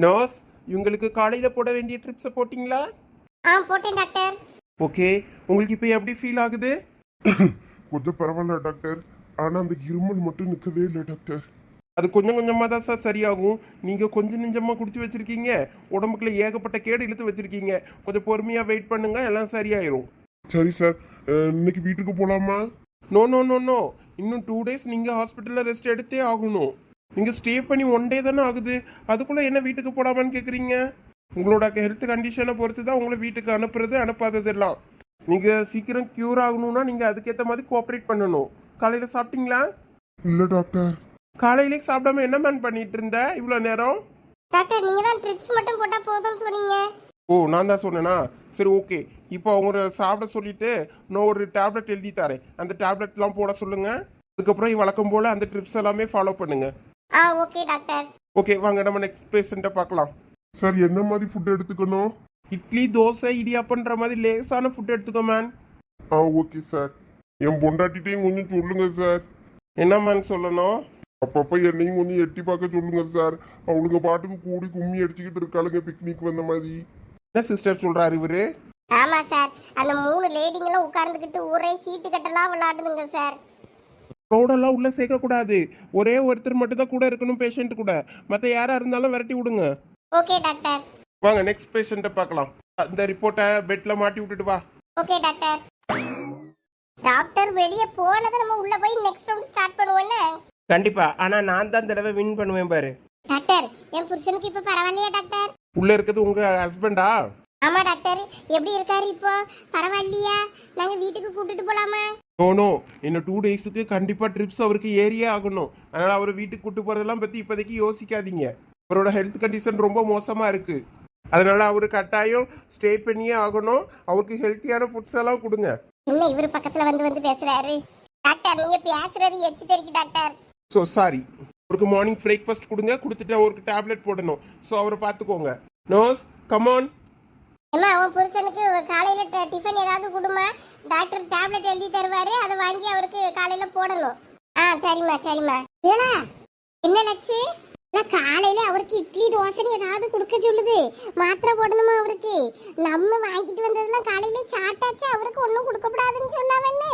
Nurse, இவங்களுக்கு காலையில போட வேண்டிய ட்ரிப்ஸை போட்டிங்களா? போட்டேன் டாக்டர். ஓகே, உங்களுக்கு இப்போ எப்படி ஃபீல் ஆகுது? கொஞ்சம் பரவாயில்ல டாக்டர். ஆனா அந்த இருமல் மட்டும் நிக்கவே இல்லை டாக்டர். அது கொஞ்சம் கொஞ்சமாக தான் சார் சரியாகும். நீங்கள் கொஞ்சம் நெஞ்சமாக குடிச்சு வச்சிருக்கீங்க, உடம்புக்குள்ள ஏகப்பட்ட கேடு இழுத்து வச்சிருக்கீங்க. கொஞ்சம் பொறுமையாக வெயிட் பண்ணுங்க, எல்லாம் சரியாயிரும். சரி சார், இன்னைக்கு வீட்டுக்கு போலாமா? நோ நோ நோ நோ, இன்னும் 2 days நீங்கள் ஹாஸ்பிட்டலில் ரெஸ்ட் எடுத்தே ஆகணும். நீங்கள் ஸ்டே பண்ணி 1 day தானே ஆகுது, அதுக்குள்ளே என்ன வீட்டுக்கு போடாமான்னு கேட்குறீங்க? உங்களோட ஹெல்த் கண்டிஷனை பொறுத்து தான் உங்களை வீட்டுக்கு அனுப்புறது அனுப்பாததெல்லாம். நீங்கள் சீக்கிரம் க்யூர் ஆகணும்னா நீங்கள் அதுக்கேற்ற மாதிரி கோஆப்ரேட் பண்ணணும். காலையில் சாப்பிட்டீங்களா? இல்ல டாக்டர். காலையிலே சாப்பிடாம என்ன மேன் பண்ணிட்டு இருந்த இவ்வளோ நேரம்? டாக்டர் நீங்க தான் ட்ரிப்ஸ் மட்டும் போட்டா போதும்னு சொன்னீங்க. ஓ, நான் தான் சொன்னேனா? சரி, ஓகே. இப்போ அவங்க சாப்பிட சொல்லிட்டு நான் ஒரு டேப்லெட் எழுதி தரேன், அந்த டேப்லெட்லாம் போட சொல்லுங்க. அதுக்கப்புறம் வழக்கம் போல அந்த ட்ரிப்ஸ் எல்லாமே ஃபாலோ பண்ணுங்க. Okay doctor. ஓகே, வாங்க நம்ம நெக்ஸ்ட் பேஷண்ட்டை பார்க்கலாம். சார், என்ன மாதிரி ஃபுட் எடுத்துக்கணும்? இட்லி, தோசை, இடியாப்பன்ற மாதிரி லேசான ஃபுட் எடுத்துக்கோ மேன். Okay sir. என் பொண்டாட்டிட்டையும் கொஞ்சம் சொல்லுங்க சார். என்ன மேன் சொல்லணும்? அப்பப்ப என்னையும் கொஞ்சம் எட்டி பார்க்க சொல்லுங்க சார். அவளுங்க பாட்டுக்கு கூடி கும்மி அடிச்சுக்கிட்டு இருக்காளுங்க பிக்னிக் வந்த மாதிரி. என்ன சிஸ்டர் சொல்றாரு இவரு? ஆமா சார், அந்த 3 லேடிங்களும் உட்கார்ந்துக்கிட்டு ஒரே சீட்டு கட்டலாம் விளையாடுதுங்க சார். க்ரௌடெல்லாம் உள்ள சேர்க்கக்கூடாது. ஒரே ஒருத்தர் மட்டும் தான் கூட இருக்கணும் பேஷண்ட் கூட. மற்ற யாராக இருந்தாலும் விரட்டி விடுங்க. Okay doctor. வாங்க நெக்ஸ்ட் பேஷண்ட்டை பார்க்கலாம். அந்த ரிப்போர்ட்டை பெட்டில் மாட்டி விட்டுட்டு வா. Okay doctor. டாக்டர் வெளியே போனதை நம்ம உள்ள போய் நெக்ஸ்ட் ரவுண்ட் ஸ்டார்ட் பண்ணுவோன்னு. கண்டிப்பா, ஆனா நான் தான் தடவை வின் பண்ணுவேன் பாரு. டாக்டர், என் புருஷனுக்கு இப்ப பரவாயில்லையா டாக்டர்? உள்ள இருக்கிறது உங்க ஹஸ்பண்டா? ஆமா டாக்டர். எப்படி இருக்காரு இப்போ? பரவாயில்லையா? நாங்க வீட்டுக்கு கூட்டிட்டு போலாமா? நோ, இன்னும் 2 daysக்கு கண்டிப்பா ட்ரிப்ஸ் அவருக்கு ஏரியே ஆகணும். அதனால அவர் வீட்டுக்கு கூட்டு போறதெல்லாம் பத்தி இப்போதைக்கு யோசிக்காதீங்க. அவரோட ஹெல்த் கண்டிஷன் ரொம்ப மோசமா இருக்கு. அதனால அவரு கட்டாயம் ஸ்டே பண்ணியே ஆகணும். அவருக்கு ஹெல்த்தியான ஃபுட்ஸ் எல்லாம் கொடுங்க. என்ன இவரு பக்கத்துல வந்து பேசுறாரு? டாக்டர் நீங்க பேசுறது எச்சி தெரிக்கு டாக்டர். So sorry. அவருக்கு மார்னிங் பிரேக்ஃபாஸ்ட் கொடுங்க, கொடுத்துட்டு அவருக்கு டேப்லெட் போடணும். ஸோ அவரை பார்த்துக்கோங்க. Nurse, come on. அம்மா, அவன் புருஷனுக்கு காலையில டிஃபன் ஏதாவது கொடுமா. டாக்டர் டேப்லெட் எழுதி தருவாரு, அதை வாங்கி அவருக்கு காலையில போடணும். சரிம்மா. ஏலா, என்ன லட்சு? காலையில அவருக்கு இட்லி தோசை ஏதாவது கொடுக்க சொல்லுது. மாத்திரை போடணுமா அவருக்கு? நம்ம வாங்கிட்டு வந்ததெல்லாம் காலையில சாப்பிட்டாச்சு, அவருக்கு ஒன்றும் கொடுக்கப்படாதுன்னு சொன்னாவன்னு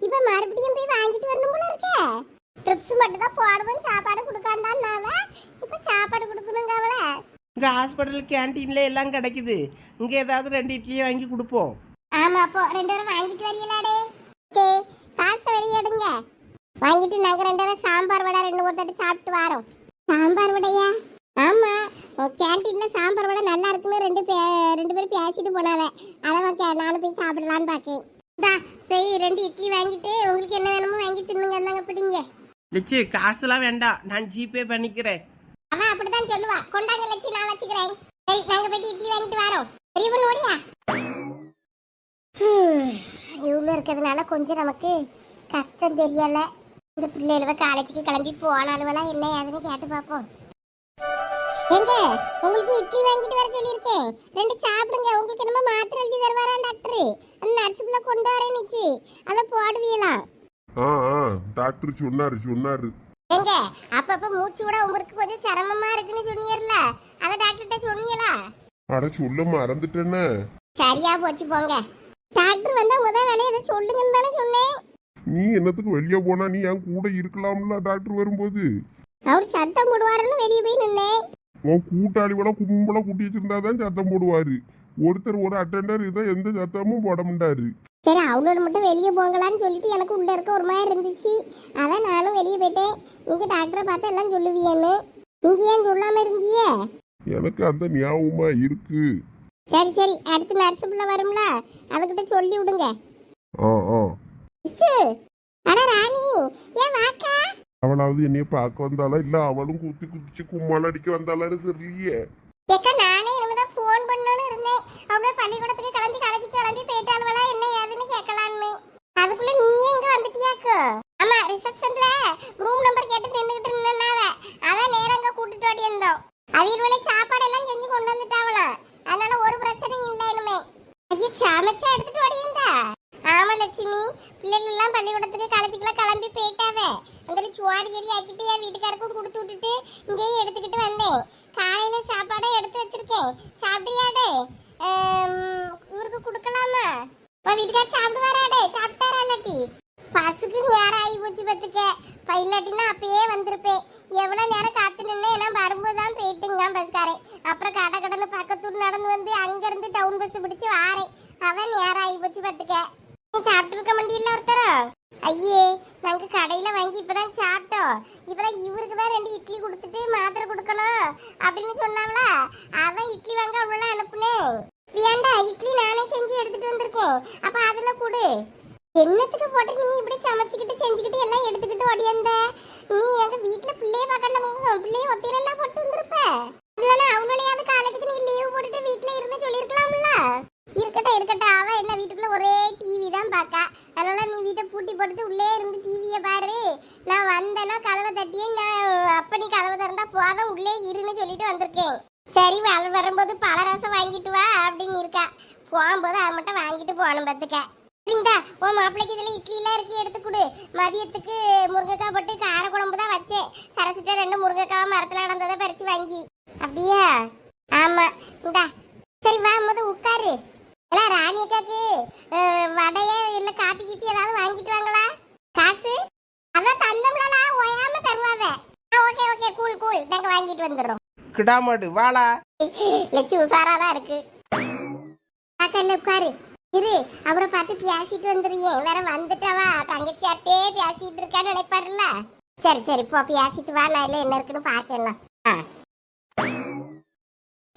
இப்ப மறுபடியும் போய் வாங்கிட்டு வரணும் போல இருக்க. ட்ரிப்ஸ் மட்டும் தான் போடுவோம், சாப்பாடு கொடுக்காண்டான்னாவ. இப்ப சாப்பாடு கொடுக்கணுங்க அவளை. இங்கே ஹாஸ்பிட்டல் கேன்டீனில் எல்லாம் கிடைக்குது. இங்கே ஏதாவது 2 இட்லியை வாங்கி கொடுப்போம். ஆமா, அப்போ 2 பேரும் வாங்கிட்டு வரீங்களாடே? ஓகே, காசை வெளியேடுங்க. வாங்கிட்டு நாங்கள் 2 பேரும் சாம்பார் வடை 2 தட்டு சாப்பிட்டு வரோம். சாம்பார் வடையா? ஆமா, கேன்டீன்ல சாம்பார் வடை நல்லா இருக்குன்னு 2 பேரும் பேசிட்டு போனாவே. அதை நானும் போய் சாப்பிடலான்னு பாக்கேன். போய் 2 இட்லி வாங்கிட்டு உங்களுக்கு என்ன வேணுமோ வாங்கி தின்னுங்க. இருந்தாங்க பிடிங்க. லட்சு, காசுலாம் வேண்டாம், நான் ஜிபே பண்ணிக்கிறேன். அவன் அப்படிதான் சொல்லுவா. கொண்டாங்க லட்சி, நான் வச்சுக்கிறேன். சரி, நாங்க போயிட்டு இட்லி வாங்கிட்டு வரோம். பெரிய பொண்ணு ஓடியா? இவ்வளோ இருக்கிறதுனால கொஞ்சம் நமக்கு கஷ்டம் தெரியல. இந்த பிள்ளைகள காலேஜுக்கு கிளம்பி போனாலுவெல்லாம் என்ன ஏதுன்னு கேட்டு பார்ப்போம். எங்க உங்களுக்கு இட்லி வாங்கிட்டு வர சொல்லியிருக்கேன், 2 சாப்பிடுங்க. உங்களுக்கு என்னமோ மாத்திரை எழுதி தருவாரா டாக்டர்? அந்த நர்ஸ் பிள்ளை கொண்டு வரேன்னுச்சு, அதை போடுவீங்களாம். டாக்டர் சொன்னாரு. எங்க அப்பப்ப மூச்சு விட உங்களுக்கு கொஞ்சம் சிரமமா இருக்குன்னு சொன்னீர்ல, அத டாக்டர்கிட்ட சொன்னீங்களா? அட சொல்ல மறந்துட்டேன்னு. சரியா போச்சு போங்க. டாக்டர் வந்தா முதல் வேலையை அதை சொல்லுங்கன்னு தானே சொன்னேன். நீ என்னத்துக்கு வெளியே போனா? நீ என் கூட இருக்கலாம்ல டாக்டர் வரும்போது. அவர் சத்தம் போடுவாருன்னு வெளியே போய் நின்னேன். உன் கூட்டாளிவெல்லாம் கும்பலா கூட்டி வச்சிருந்தாதான் சத்தம் போடுவாரு. ஒருத்தர் ஒரு அட்டெண்டர் இருந்தா எந்த சத்தமும் போட மாட்டாரு. சரி, அவளோட மட்டும் வெளியே போங்களான்னு சொல்லிட்டு எனக்கு உள்ள இருக்க ஒரு மாதிரி இருந்துச்சு. அதான் நானும் வெளியே போயிட்டேன். நீங்க டாக்டரை பார்த்து எல்லாம் சொல்லுவீன்னு. நீங்க ஏன் சொல்லாம இருந்தீங்க? எனக்கு அந்த ஞாபகமா இருக்கு. சரி, அடுத்து நர்ஸ் பிள்ளை வரும்ல, அதுகிட்ட சொல்லி விடுங்க. அட ராணி, ஏன் வாக்கா? அவளாவது என்னைய பார்க்க வந்தாளா இல்ல அவளும் குதிச்சு கும்மால் அடிக்க வந்தாலும் தெரியலையே. நானே இனிமேதான் போன் பண்ணணும்னு இருந்தேன். அப்படியே பள்ளிக்கூடத்துக்கு கிளம்பி காலேஜுக்கு கிளம்பி போயிட்டாலுவலா என்ன ஏதுன்னு கேட்கலான்னு. அதுக்குள்ள நீயே இங்க வந்துட்டியாக்கு? ஆமா, ரிசப்ஷன்ல ரூம் நம்பர் கேட்டு நின்றுகிட்டு இருந்தாவ. அதான் நேரம் அங்க கூட்டிட்டு ஓடி இருந்தோம். அவியல் சாப்பாடு எல்லாம் செஞ்சு கொண்டு வந்துட்டாவளா, அதனால ஒரு பிரச்சனையும் இல்லை இனிமே. ஐயா, சமைச்சா எடுத்துட்டு ஓடி இருந்தா? ஆமா லட்சுமி, பிள்ளைகள் எல்லாம் பள்ளிக்கூடத்துக்கு காலேஜுக்குலாம் கிளம்பி போயிட்டாவே. அங்கே சுவாரி கேரி ஆக்கிட்டு என் வீட்டுக்காருக்கும் கொடுத்து விட்டுட்டு இங்கேயும் எடுத்துக்கிட்டு வந்தேன். காலையில சாப்பாடை எடுத்து வச்சிருக்கேன், சாப்பிட்டியாடே? இவருக்கு கொடுக்கலாமா? உன் வீட்டுக்கார சாப்பிடுவாராடே? சாப்பிட்டாரா இல்லாட்டி? பஸ்ஸுக்கு நேரம் ஆகி போச்சு பத்துக்க. இல்லாட்டினா அப்பயே வந்திருப்பேன். எவ்வளோ நேரம் காத்து நின்று நான் வரும்போது தான் போயிட்டுங்க பஸ்காரன். அப்புறம் கடை கடன்னு பக்கத்தூர் நடந்து வந்து அங்கேருந்து டவுன் பஸ் பிடிச்சி வாரேன். அதான் நேரம் ஆகி போச்சு பத்துக்க. நீ சாப்பிட்டு இருக்க முடியல ஒருத்தரும்? ஐயே, நாங்கள் கடையில் வாங்கி இப்போதான் சாப்பிட்டோம். இப்போதான் இவருக்கு தான் 2 இட்லி கொடுத்துட்டு மாத்திரை கொடுக்கணும் அப்படின்னு சொன்னாங்களா, அதான் இட்லி வாங்க அவ்வளோ அனுப்புனேன். வேண்டா, இட்லி நானே செஞ்சு எடுத்துட்டு வந்திருக்கேன். அப்போ அதில் கொடு. என்னத்துக்கு போட்டு நீ இப்படி சமைச்சுக்கிட்டு செஞ்சுக்கிட்டு எல்லாம் எடுத்துக்கிட்டு ஓடியந்த? நீ எங்க வீட்டுல பிள்ளைய பார்க்கணும், பிள்ளைய ஒத்தையில போட்டு வந்திருப்ப. இல்லைன்னா அவங்களையாவது காலேஜுக்கு நீ லீவ் போட்டுட்டு வீட்டுல இருந்து சொல்லியிருக்கலாம்ல. இருக்கட்டும் இருக்கட்டும், அவ என்ன வீட்டுக்குள்ள ஒரே டிவி தான் பார்க்கா. அதனால நீ வீட்டை பூட்டி போட்டுட்டு உள்ளே இருந்து டிவியை பாரு. நான் வந்தேன்னா கதவை தட்டியே, நான் அப்ப நீ கதவை திறந்தா போதும் உள்ளே இருன்னு சொல்லிட்டு வந்திருக்கேன். சரி, வரும்போது பலரசம் வாங்கிட்டு வா அப்படின்னு இருக்கா. போகும்போது அதை மட்டும் வாங்கிட்டு போகணும் பத்துக்க. இந்தா உன் மாப்பிள்ளைக்கு இதில் இட்லிலாம் இருக்கு, எடுத்து கொடு. மதியத்துக்கு முருங்கைக்காய் போட்டு கார குழம்பு தான் வச்சேன். சரசிட்ட 2 முருங்கைக்காய் மரத்தில் நடந்ததை பறிச்சு வாங்கி. அப்படியா? ஆமாம், இந்தா. சரி வா, உட்காரு. எல்லாம் ராணியக்காக்கு வடையே இல்லை காப்பி கீப்பி ஏதாவது வாங்கிட்டு வாங்களா? காசு அதான் தந்தம்லா, ஓயாம தருவாத. ஓகே ஓகே, கூல் கூல், நாங்கள் வாங்கிட்டு வந்துடுறோம். கிடாமாடு வாளா. லட்சு உசாரா தான் இருக்கு. அக்கா உட்காரு இரு, அவரை பார்த்து பேசிட்டு வந்துடுறியே. வேற வந்துட்டவா தங்கச்சியாட்டே பேசிட்டு இருக்கான்னு நினைப்பாருல்ல. சரி சரி, போ பேசிட்டு வா, நான் இல்லை என்ன இருக்குன்னு பார்க்கலாம்.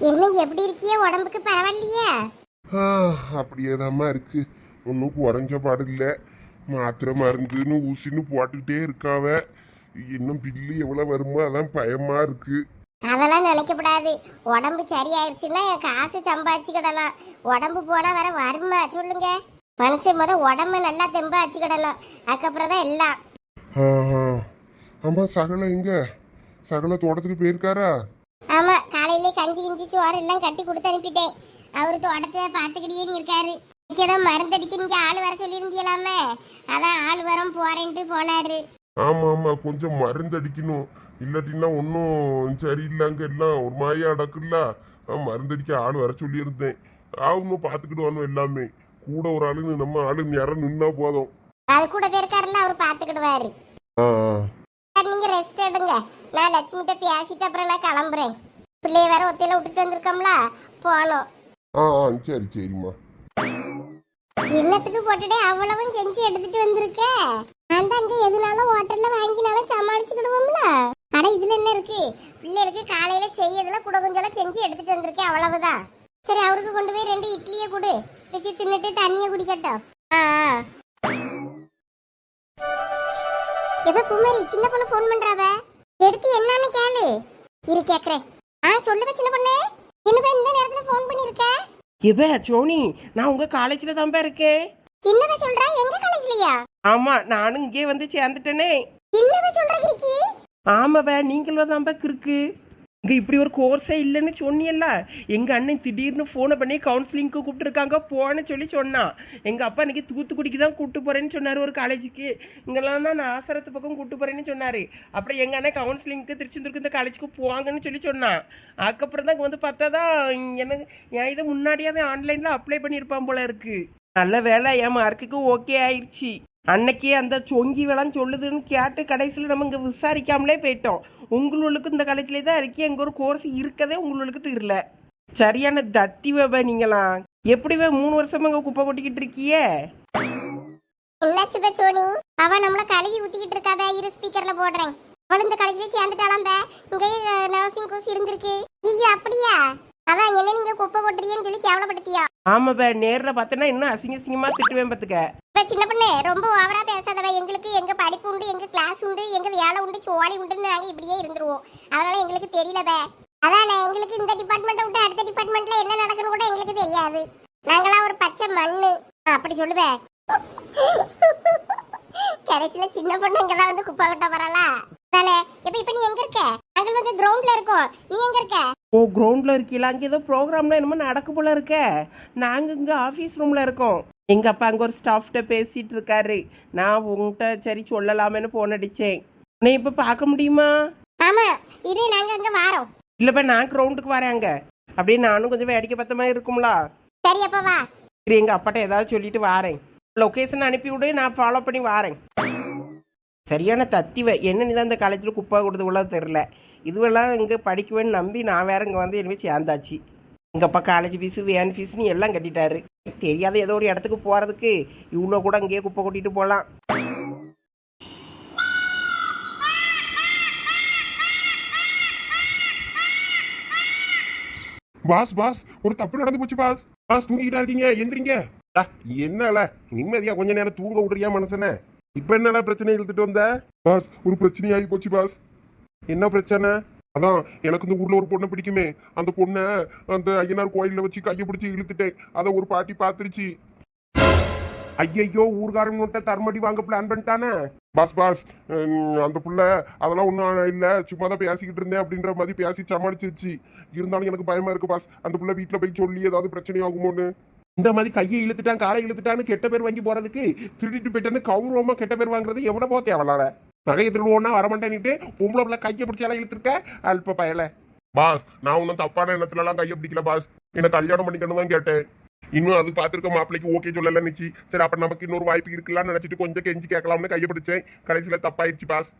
என்ன எப்படி இருக்கியே? உடம்புக்கு பரவாயில்லையே? அப்படியேதாம்மா இருக்கு. ஒன்றும் குறைஞ்ச பாடு இல்லை. மாத்திரை மருந்துன்னு ஊசின்னு போட்டுக்கிட்டே இருக்காவ. இன்னும் பில்லு எவ்வளோ வருமோ அதான் பயமா இருக்கு. அதெல்லாம் நினைக்கப்படாது. உடம்பு சரியாயிடுச்சுன்னா என் காசு சம்பாதிச்சுக்கிடலாம். உடம்பு போனா வேற வருமா சொல்லுங்க? மனுஷன் உடம்பு நல்லா தெம்பா வச்சுக்கிடலாம், அதுக்கப்புறம் தான் எல்லாம். ஆமா, சகல எங்க? சகல தோட்டத்துக்கு போயிருக்காரா? ஆமா, காலையிலே கஞ்சி கிஞ்சி சோறு எல்லாம் கட்டி கொடுத்து அனுப்பிட்டேன். அவரு தோட்டத்தை பார்த்துக்கிட்டே இருக்காரு. ஏதோ மருந்தடிக்க நீங்க ஆள் வர சொல்லியிருந்தீங்களாமே, அதான் ஆள் வரும் போறேன்ட்டு போனாரு. ஆமா ஆமா, கொஞ்சம் மருந்து அடிக்கணும். இல்லாட்டின்னா ஒன்றும் சரியில்லைங்க, எல்லாம் ஒரு மாயா அடக்குல்ல. மருந்தடிக்க ஆள் வர சொல்லியிருந்தேன். அவங்க பார்த்துக்கிடுவானோ எல்லாமே. கூட ஒரு ஆளு, நம்ம ஆளு நேரம் நின்னா போதும். அது கூட போயிருக்காருல்ல, அவர் பார்த்துக்கிடுவாரு. நீங்க ரெஸ்ட் எடுங்க. நான் லட்சுமிகிட்ட பேசிட்டு அப்புறம் நான் கிளம்புறேன். பிள்ளைய வேற ஒத்தையில விட்டுட்டு வந்திருக்கோம்ல, போனோம். சரி சரிம்மா. என்னத்துக்கு போட்டுட்டே அவ்வளவும் செஞ்சு எடுத்துட்டு வந்திருக்க? நான் தான் அங்க எதுனாலும் ஹோட்டல்ல வாங்கினாலும் சமாளிச்சுக்கிடுவோம்ல. ஆனா இதுல என்ன இருக்கு? பிள்ளைகளுக்கு காலையில செய்யறதுல கூட கொஞ்சம் செஞ்சு எடுத்துட்டு வந்திருக்கேன், அவ்வளவுதான். சரி, அவருக்கு கொண்டு போய் 2 இட்லியை கொடு, வச்சு தின்னுட்டு தண்ணியை குடிக்கட்டும். எப்ப பூமாரி சின்ன பொண்ணு போன் பண்றாவ, எடுத்து என்னன்னு கேளு. இரு கேக்குறேன். சொல்லுவ சின்ன பொண்ணு, என்னப்பா இந்த நேரத்துல போன் பண்ணிருக்க? எப்ப சோனி, நான் உங்க காலேஜ்ல தான்ப்பா இருக்கேன். என்னவ சொல்றா? எங்க காலேஜ்லயா? ஆமா, நானும் இங்கே வந்து சேர்ந்துட்டேனே. என்னவ சொல்ற கிறுக்கி? ஆமாப்பா, நீங்களும் தான்ப்பா கிறுக்கு. இங்கே இப்படி ஒரு கோர்ஸே இல்லைன்னு சொன்னியல்ல. எங்கள் அண்ணன் திடீர்னு ஃபோனை பண்ணி கவுன்சிலிங்க்கு கூப்பிட்டுருக்காங்க போன்னு சொல்லி சொன்னான். எங்கள் அப்பா இன்னைக்கு தூத்துக்குடிக்கு தான் கூப்பிட்டு போகிறேன்னு சொன்னார் ஒரு காலேஜுக்கு. இங்கெல்லாம் தான் நான் ஆசரத்து பக்கம் கூப்பிட்டு போகிறேன்னு சொன்னார். அப்புறம் எங்கள் அண்ணன் கவுன்சிலிங்க்கு திருச்செந்தூருக்கு இந்த காலேஜுக்கு போவாங்கன்னு சொல்லி சொன்னான். அதுக்கப்புறம் தான் வந்து பார்த்தா தான் எனக்கு என் இதை முன்னாடியாவே ஆன்லைனில் அப்ளை பண்ணியிருப்பான் போல இருக்கு. நல்ல வேலை, என் மார்க்குக்கு ஓகே ஆயிடுச்சு. அன்னைக்கே அந்த சொங்கி வேளான்னு சொல்லுதுன்னு கேட்டு கடைசியில் நம்ம இங்கே விசாரிக்காமலே போயிட்டோம். உங்களுக்கு இந்த காலேஜ்லேயே தான் இருக்கே, எங்கள் ஒரு கோர்ஸ் இருக்கதே உங்களுக்கு தெரியல. சரியான தத்தி வேப நீங்களாம். எப்படி 3 வருஷமா இங்கே குப்பை கொட்டிக்கிட்டு இருக்கியே? என்னாச்சு சோனி? அவ நம்மள கழுவி ஊத்திக்கிட்டு இருக்காத, இரு ஸ்பீக்கர்ல போடுறேன். அவள் இந்த காலேஜ்ல சேர்ந்துட்டாலாம். இங்கே நர்சிங் கோர்ஸ் இருந்திருக்கு. ஐயோ அப்படியா? அதான் என்ன நீங்க குப்பை கொட்டுறீன்னு சொல்லி கேவலப்படுத்தியா? ஆமாப்பா, நேர்ல பார்த்தனா இன்னும் அசிங்க அசிங்கமா திட்டுவேன் பார்த்துக்க. சின்ன பொண்ணு, ரொம்ப ஓவரா பேசாதவ. எங்களுக்கு எங்க படிப்பு உண்டு, எங்க கிளாஸ் உண்டு, எங்க வேலை உண்டு, சோழி உண்டுன்னு நாங்க இப்படியே இருந்துருவோம். அதனால எங்களுக்கு தெரியலவ. அதான் எங்களுக்கு இந்த டிபார்ட்மெண்ட்டை விட்டு அடுத்த டிபார்ட்மெண்ட்ல என்ன நடக்குன்னு கூட எங்களுக்கு தெரியாது. நாங்களாம் ஒரு பச்சை மண்ணு. அப்படி சொல்லுவேன். கடைசியில சின்ன பொண்ணு இங்கதான் வந்து குப்பை கொட்ட வரலா தானே? இப்ப நீ எங்க இருக்க? நாங்கள் வந்து கிரவுண்ட்ல இருக்கோம். நீ எங்க இருக்க? ஓ, கிரவுண்ட்ல இருக்கீங்களா? அங்கே ஏதோ ப்ரோக்ராம்லாம் என்னமோ நடக்க போல இருக்க. நாங்கள் இங்கே ஆஃபீஸ் ரூம்ல இருக்கோம். எங்க அப்பா அங்கே ஒரு ஸ்டாஃப்ட பேசிட்டு இருக்காரு. நான் உங்கள்கிட்ட சரி சொல்லலாமேன்னு போன் அடிச்சேன். உன்னை இப்போ பார்க்க முடியுமா? ஆமா, இது நாங்க அங்க வாரோம். இல்லைப்பா நான் கிரவுண்டுக்கு வரேன் அங்கே. அப்படியே நானும் கொஞ்சம் வேடிக்கை பார்த்த மாதிரி இருக்கும்ல. சரி அப்ப வா. சரி, எங்கள் அப்பாட்ட ஏதாவது சொல்லிட்டு வாரேன். லொக்கேஷன் அனுப்பி விடு, நான் ஃபாலோ பண்ணி வாரேன். சரியான தத்திவை என்ன நீ தான் இந்த காலேஜில் குப்பை கொடுத்து உள்ள தெரில. இதுவெல்லாம் இங்கே படிக்குவேன்னு நம்பி நான் வேற இங்கே வந்து இனிமேல் சேர்ந்தாச்சு. எங்கள் அப்பா காலேஜ் ஃபீஸு வேன் ஃபீஸ்னு எல்லாம் கட்டிட்டாரு. தெரியாத ஏதோ ஒரு இடத்துக்கு போகிறதுக்கு இவ்வளோ கூட இங்கேயே குப்பை கொட்டிட்டு போகலாம். பாஸ் ஒரு தப்பு நடந்து போச்சு பாஸ் தூங்கிட்டா இருக்கீங்க, எந்திரிங்க. என்னல நிம்மதியா கொஞ்ச நேரம் தூங்க விடுறியா மனுஷன? இப்ப என்னடா பிரச்சனை இழுத்துட்டு வந்த? பாஸ் ஒரு பிரச்சனை ஆகி போச்சு பாஸ். என்ன பிரச்சனை? அதான் எனக்கு இந்த ஊர்ல ஒரு பொண்ணை பிடிக்குமே, அந்த பொண்ணை அந்த ஐயனார் கோயில்ல வச்சு கையை பிடிச்சி இழுத்துட்டேன். அதை ஒரு பாட்டி பாத்துருச்சு. ஐயையோ, ஊர்காரன் தர்மடி வாங்க பிளான் பண்ணிட்டானே. பாஸ் அந்த புள்ள அதெல்லாம் ஒன்றும் இல்லை, சும்மா தான் பேசிக்கிட்டு இருந்தேன் அப்படின்ற மாதிரி பேசி சமாளிச்சிருச்சு. இருந்தாலும் எனக்கு பயமா இருக்கு பாஸ். அந்த புள்ள வீட்டில் போய் சொல்லி ஏதாவது பிரச்சனை ஆகுமோன்னு. இந்த மாதிரி கையை இழுத்துட்டான் காலை இழுத்துட்டான்னு கெட்ட பேர் வாங்கி போறதுக்கு திருடிட்டு போயிட்டான்னு கௌரவமா கெட்ட பேர் வாங்குறது எவ்வளோ போ தேவலால. நகையை திருடுவோன்னா வரமாட்டேன்னுட்டு பொம்பளை பிள்ளை கையை பிடிச்சாலாம் இழுத்துருக்க அல்ப பயல. பாஸ் நான் ஒன்றும் தப்பான எண்ணத்துலலாம் கையை பிடிக்கல பாஸ். என்ன கல்யாணம் பண்ணிக்கணும் தான் கேட்டேன். இன்னும் அது பார்த்துருக்க மாப்பிள்ளைக்கு ஓகே சொல்லல நிச்சு. சரி அப்ப நமக்கு இன்னொரு வாய்ப்பு இருக்கலாம்னு நினைச்சிட்டு கொஞ்சம் கெஞ்சி கேட்கலாம்னு கையை பிடிச்சேன். கடைசியில தப்பாயிடுச்சு பாஸ்.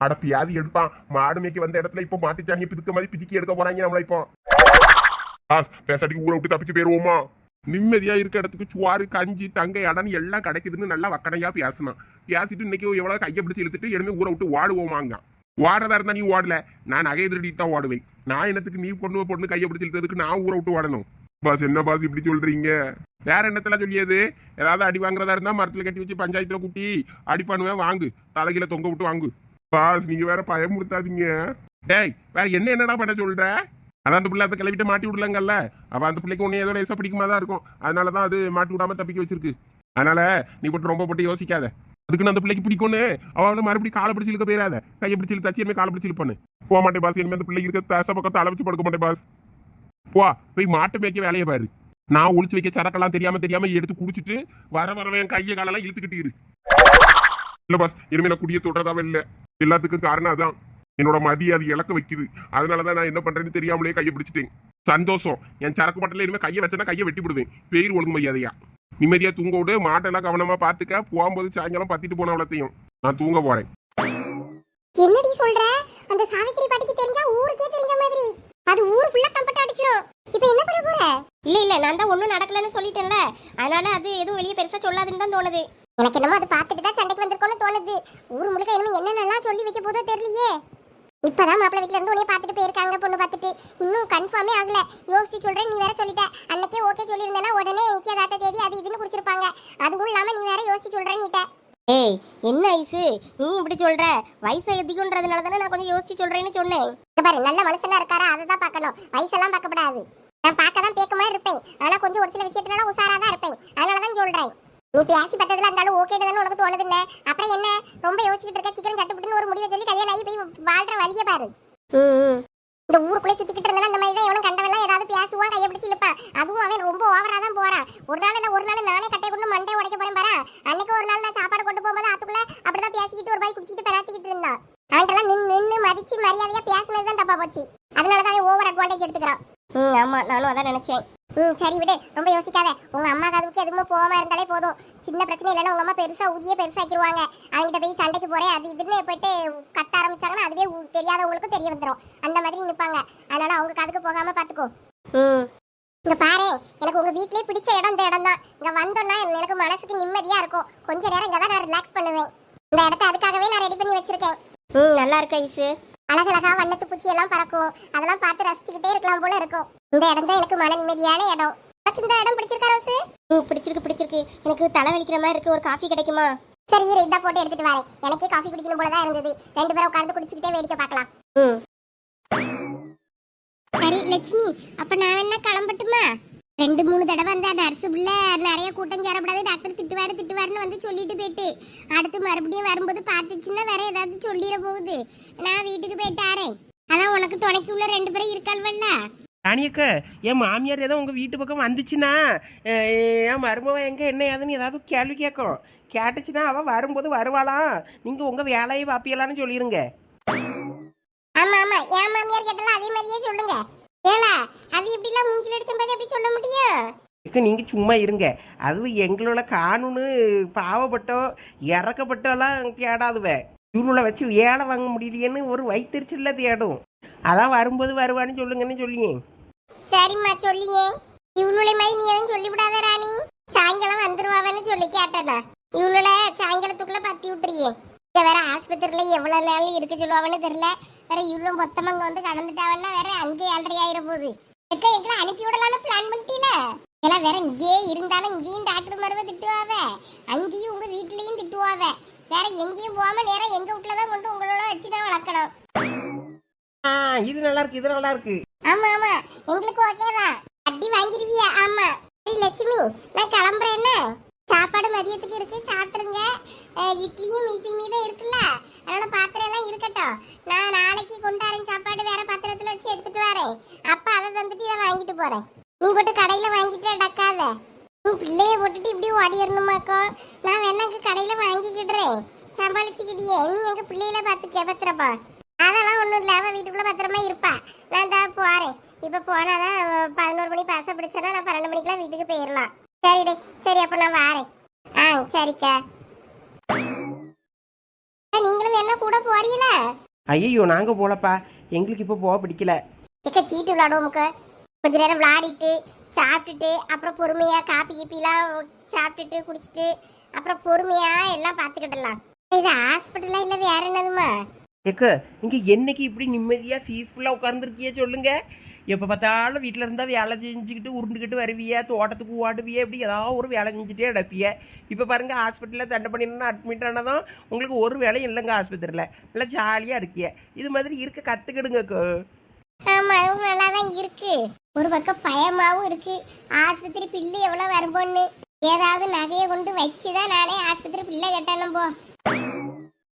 அட பியாதி எடுப்பான் மாடு மேய்க்கு வந்த இடத்துல இப்போ மாட்டிச்சாங்க பிதுக்க மாதிரி பிதுக்கி எடுக்க போறாங்க நம்மள. இப்போ பாஸ் பேசாட்டிக்கு ஊரை விட்டு தப்பிச்சு போயிருவோமா? நிம்மதியா இருக்க இடத்துக்கு சுவாறு கஞ்சி தங்கை அடன்னு எல்லாம் கிடைக்குதுன்னு நல்லா வக்கடையா பேசணும். பேசிட்டு இன்னைக்கு எவ்வளவு கையை பிடிச்சி இழுத்துட்டு இனிமே ஊரை விட்டு ஓடுவோமாங்க. ஓடுறதா இருந்தா நீ ஓடல, நான் நகையை திருடிட்டு தான் ஓடுவேன். நான் என்னத்துக்கு நீ பொண்ணு கையை பிடிச்சி இழுத்ததுக்கு நான் ஊரை விட்டு ஓடணும்? பாஸ் என்ன பாஸ் இப்படி சொல்றீங்க? வேற என்னத்துல சொல்லியது? ஏதாவது அடி வாங்குறதா இருந்தா மரத்துல கட்டி வச்சு பஞ்சாயத்துல கூட்டி அடி பண்ணுவேன், வாங்கு தலைகீழ தொங்க விட்டு வாங்கு. பாஸ் நீங்க வேற பயமுறுத்தாதீங்க. டேய் வேற என்னடா பண்ண சொல்ற? அதான் அந்த பிள்ளை அதை கிளவிட்ட மாட்டி விடலங்கல்ல. அப்ப அந்த பிள்ளைக்கு ஒன்னு ஏதோ லேசா பிடிக்குமா தான் இருக்கும். அதனாலதான் அது மாட்டி விடாம தப்பிக்க வச்சிருக்கு. அதனால நீ போட்டு ரொம்ப போட்டு யோசிக்காத. அதுக்குன்னு அந்த பிள்ளைக்கு பிடிக்கும்னு அவளை மறுபடியும் காலை பிடிச்சி இழுக்க போயிடாத. கையை பிடிச்சி இழுத்தாச்சு இனிமே காலை பிடிச்சி இழுப்பானு போக மாட்டேன் பாஸ். இனிமே அந்த பிள்ளைக்கு இருக்க தேச பக்கத்தை அளவச்சு படுக்க மாட்டேன் பாஸ். போ போய் மாட்டு மேய்க்க வேலையை பாரு. நான் ஒளிச்சு வைக்க சரக்கெல்லாம் தெரியாம எடுத்து குடிச்சிட்டு வரவன் கையை காலெல்லாம் இழுத்துக்கிட்டு இரு. இல்ல பாஸ் இனிமே நான் குடிய தொடரதாவே இல்லை. எல்லாத்துக்கும் காரணம் அதான் என்னோட மதியை அது இழக்க வைக்குது. அதனாலதான் நான் என்ன பண்றேன்னு தெரியாமலே கையை பிடிச்சிட்டேன். சந்தோஷம் என் சரக்கு பட்டல இனிமே கையை வச்சேன்னா கையை வெட்டி விடுவேன். பேர் ஒழுங்கு மரியாதையா நிம்மதியா தூங்க விடு. மாட்டெல்லாம் கவனமா பாத்துக்க. போகும்போது சாயங்காலம் பத்திட்டு போன அவ்வளத்தையும் நான் தூங்க போறேன். என்னடி சொல்ற? அந்த சாவித்திரி பாட்டிக்கு தெரிஞ்சா ஊருக்கே தெரிஞ்ச மாதிரி அது ஊர் ஃபுல்லா தம்பட்ட அடிச்சிரும். இப்போ என்ன பண்ண போற? இல்ல நான் தான் ஒண்ணும் நடக்கலன்னு சொல்லிட்டேன்ல, அதனால அது எதுவும் வெளியே பெருசா சொல்லாதுன்னு தான் தோணுது. எனக்கு என்னமோ அதை பார்த்துட்டு தான் சண்டைக்கு வந்திருக்கோம்னு தோணுது. ஊர் முழுக்க என்னென்னலாம் சொல்லி வைக்க போதோ தெரியலையே. இப்பதான் மாப்பிள்ளை வீட்டுல இருந்து உன்னைய பார்த்துட்டு போயிருக்காங்க பொண்ணு பார்த்துட்டு. இன்னும் கன்ஃபார்மே ஆகல. யோசிச்சு சொல்றேன். நீ வேற சொல்லிட்ட. அன்னைக்கே ஓகே சொல்லியிருந்தேன்னா உடனே நிச்சயதார்த்த தேதி அது இதுன்னு குடிச்சிருப்பாங்க. அதுவும் இல்லாம நீ வேற யோசிச்சு சொல்றேன்னுட்ட. ஏய் என்ன ஐசு நீ இப்படி சொல்ற? வயசு அதிகம்ன்றதுனால தானே நான் கொஞ்சம் யோசிச்சு சொல்றேன்னு சொன்னேன். பாரு நல்ல மனுஷனா இருக்காரா அதை தான் பார்க்கணும், வயசெல்லாம் பார்க்கப்படாது. நான் பார்க்க தான் பேக்க மாதிரி இருப்பேன், ஆனா கொஞ்சம் ஒரு சில விஷயத்துலலாம் உசாரா தான் இருப்பேன். அதனால தான் சொல்றேன். நீ பேசி பார்த்ததுல இருந்தாலும் ஓகே தானே உனக்கு தோணுதுன்னு. அப்புறம் என்ன ரொம்ப யோசிச்சுட்டு இருக்க? சீக்கிரம் சட்டுப்பட்டுன்னு ஒரு முடிவை சொல்லி கல்யாணம் ஆகி போய் வாழ்ற வழியை பாரு. இந்த ஊருக்குள்ளே சுத்திக்கிட்டு இருந்தா அந்த மாதிரி தான் எவனும் கண்டவெல்லாம் ஏதாவது பேசுவான், கையை பிடிச்சி இழுப்பான். அதுவும் அவன் ரொம்ப ஓவரா தான் போறான். ஒரு நாள் நானே கட்டை கொண்டு மண்டை உடைக்க போறேன் பாரு. அன்னைக்கு ஒரு நாள் நான் சாப்பாடு கொண்டு போகும்போது ஆத்துக்குள்ள அப்படிதான் பேசிக்கிட்டு ஒரு பாய் குடிச்சிட்டு பெறாத்திக்கிட்டு இருந்தான். அவன்கிட்ட நின்று மதிச்சு மரியாதையா பேசினதுதான் தப்பா போச்சு. அதனாலதான் ஓவர் அட்வான்டேஜ் எடுத்துக்கிறான். ஆமா நானும் அதான் நினைச்சேன். சரி விடு, ரொம்ப யோசிக்காத. உங்க அம்மா கதுவுக்கு எதுவுமே போகாம இருந்தாலே போதும். சின்ன பிரச்சனை இல்லைன்னா உங்க அம்மா பெருசாக்கிடுவாங்க. அவங்ககிட்ட போய் சண்டைக்கு போறேன் அது இதுன்னு போயிட்டு கத்த ஆரம்பிச்சாங்கன்னா அதுவே தெரியாதவங்களுக்கும் தெரிய வந்துடும். அந்த மாதிரி நிற்பாங்க. அதனால அவங்க கதுக்கு போகாம பாத்துக்கோ. இங்க பாரு, எனக்கு உங்க வீட்லயே பிடிச்ச இடம் இந்த இடம் தான். இங்க வந்தோம்னா எனக்கு மனசுக்கு நிம்மதியா இருக்கும். கொஞ்ச நேரம் இங்கதான் நான் ரிலாக்ஸ் பண்ணுவேன். இந்த இடத்த அதுக்காகவே நான் ரெடி பண்ணி வச்சிருக்கேன். நல்லா இருக்கு ஐசு. அழகழகா வண்ணத்து பூச்சி எல்லாம் பறக்கும். அதெல்லாம் பார்த்து ரசிச்சுக்கிட்டே இருக்கலாம் போல இருக்கும். இந்த இடம் தான் எனக்கு மன நிம்மதியான இடம். இந்த இடம் பிடிச்சிருக்கா ரோசு? பிடிச்சிருக்கு. எனக்கு தலை வலிக்கிற மாதிரி இருக்கு. ஒரு காஃபி கிடைக்குமா? சரி இரு, இதா போட்டு எடுத்துட்டு வரேன். எனக்கே காஃபி குடிக்கணும் போலதான் இருந்தது. 2 பேரும் உட்கார்ந்து குடிச்சுக்கிட்டே வேடிக்கை பார்க்கலாம். சரி லட்சுமி, அப்ப நான் என்ன கிளம்பட்டுமா? 2-3 தடவை அந்த நர்ஸு பிள்ளை நிறைய கூட்டம் சேரப்படாது, டாக்டர் திட்டுவாருன்னு வந்து சொல்லிட்டு போயிட்டு அடுத்து மறுபடியும் வரும்போது பார்த்துச்சுன்னா வேற ஏதாவது சொல்லிட போகுது. நான் வீட்டுக்கு போயிட்டாரேன். அதான் உனக்கு துணைக்கு உள்ள 2 பேரும் இருக்காள்வல்ல. ராணியக்க என் மாமியார் ஏதோ உங்கள் வீட்டு பக்கம் வந்துச்சுன்னா என் மருமவன் எங்கே என்ன ஏதுன்னு ஏதாவது கேள்வி கேட்கும். கேட்டுச்சுன்னா அவள் வரும்போது வருவாளாம். நீங்கள் உங்கள் வேலையை வாப்பியலான்னு சொல்லிடுங்க. ஆமா ஆமா என் மாமியார் கேட்டாலும் அதே மாதிரியே சொல்லுங்க. ஏலா அது இப்படிலாம் மூஞ்சில அடிச்சும்போது எப்படி சொல்ல முடியும்? இக்க நீங்க சும்மா இருங்க. அதுவும் எங்களோட காணுன்னு பாவப்பட்டோ இறக்கப்பட்டோலாம் தேடாதுவ. இவளோட வச்சு ஏழை வாங்க முடியலையேன்னு ஒரு வயிற்றுச்சல்ல தேடும். அதான் வரும்போது வருவான்னு சொல்லுங்கன்னு சொல்லியே. சரிம்மா சொல்லியே. இவளுடைய மாதிரி நீ எதுவும் சொல்லிவிடாத ராணி. சாயங்காலம் வந்துருவாவேன்னு சொல்லி கேட்டேனா. இவளோட சாயங்காலத்துக்குள்ள பத்தி விட்டுறியே. இங்க வேற ஆஸ்பத்திரியில எவ்வளவு நாள் இருக்க சொல்லுவான்னு தெரியல. வேற இவ்வளவு மொத்தமா அங்க வந்து கடந்துட்டாவன்னா வேற அங்கே 7:30 ஆயிர போகுது. எங்களை அனுப்பி விடலான்னு பிளான் பண்ணிட்டீல. எல்லாம் வேற இங்கே இருந்தாலும் இங்கேயும் டாக்டர் மருவ திட்டுவாவ, அங்கேயும் உங்க வீட்லயும் திட்டுவாவ. வேற எங்கேயும் போகாம நேரம் எங்க வீட்டுலதான் கொண்டு உங்களோட வச்சுதான் வளர்க்கணும். இது நல்லா இருக்கு, இது நல்லா இருக்கு. ஆமா ஆமா எங்களுக்கு ஓகேதான். அடி வாங்கிருவியா? ஆமா. சரி லட்சுமி நான் கிளம்புறேன். என்ன சாப்பாடு மதியத்துக்கு இருக்கு, சாப்பிட்டுருங்க. இட்லியும் மீட்டிங் மீதம் இருக்குல்ல, அதனால பாத்திரம் எல்லாம் இருக்கட்டும். நான் நாளைக்கு கொண்டாரேன் சாப்பாடு, வேற பாத்திரத்துல வச்சு எடுத்துட்டு வரேன். அப்ப அதை தந்துட்டு இதை வாங்கிட்டு போறேன். நீ போட்டு கடையில வாங்கிட்டு டக்காத. உன் பிள்ளைய போட்டுட்டு இப்படி ஓடிடணுமாக்கோ. நான் வேணா அங்க கடையில வாங்கிக்கிடுறேன், சமாளிச்சுக்கிட்டியே. நீ எங்க பிள்ளையில பாத்துக்க பத்திரப்பா. அதெல்லாம் ஒன்றும் இல்லை, அவன் வீட்டுக்குள்ள பத்திரமா இருப்பா. நான் தான் போறேன். இப்போ போனாதான் 11 மணி பாச பிடிச்சனா நான் 12 மணிக்கெல்லாம் வீட்டுக்கு போயிடலாம். சரிடே, சரி அப்போ நான் வாரேன். சரிக்கா. நீங்களும் என்ன கூட போறீங்களா? ஐயோ நாங்க போலப்பா, எங்களுக்கு இப்போ போக பிடிக்கல. இக்க சீட்டு விளையாடுவோமுக்க. கொஞ்ச நேரம் விளையாடிட்டு சாப்பிட்டுட்டு அப்புறம் பொறுமையா காப்பி கீப்பிலாம் சாப்பிட்டுட்டு குடிச்சிட்டு அப்புறம் பொறுமையா எல்லாம் பார்த்துக்கிடலாம். இது ஹாஸ்பிட்டலா இல்லை வேற என்னதுமா? ஏக்க நீங்க என்னைக்கு இப்படி நிம்மதியா பீஸ்ஃபுல்லா உட்கார்ந்துருக்கியே சொல்லுங்க. எப்போ பார்த்தாலும் வீட்டில் இருந்தால் வேலை செஞ்சுக்கிட்டு உருண்டுக்கிட்டு வருவிய, தோட்டத்துக்கு ஓடுவிய, இப்படி ஏதாவது ஒரு வேலை செஞ்சுட்டே அடைப்பிய. இப்போ பாருங்க ஹாஸ்பிட்டலில் தண்டை பண்ணினா அட்மிட் ஆனதும் உங்களுக்கு ஒரு வேலையும் இல்லைங்க. ஆஸ்பத்திரியில் நல்லா ஜாலியாக இருக்கிய. இது மாதிரி இருக்க கற்றுக்கிடுங்கக்கோ. ஆமா அதுவும் நல்லா தான் இருக்கு. ஒரு பக்கம் பயமாவும் இருக்கு. ஆஸ்பத்திரி பில்லு எவ்வளோ வரும்போன்னு ஏதாவது நகையை கொண்டு வச்சுதான் நானே ஆஸ்பத்திரி பிள்ளை கட்டணும் போ.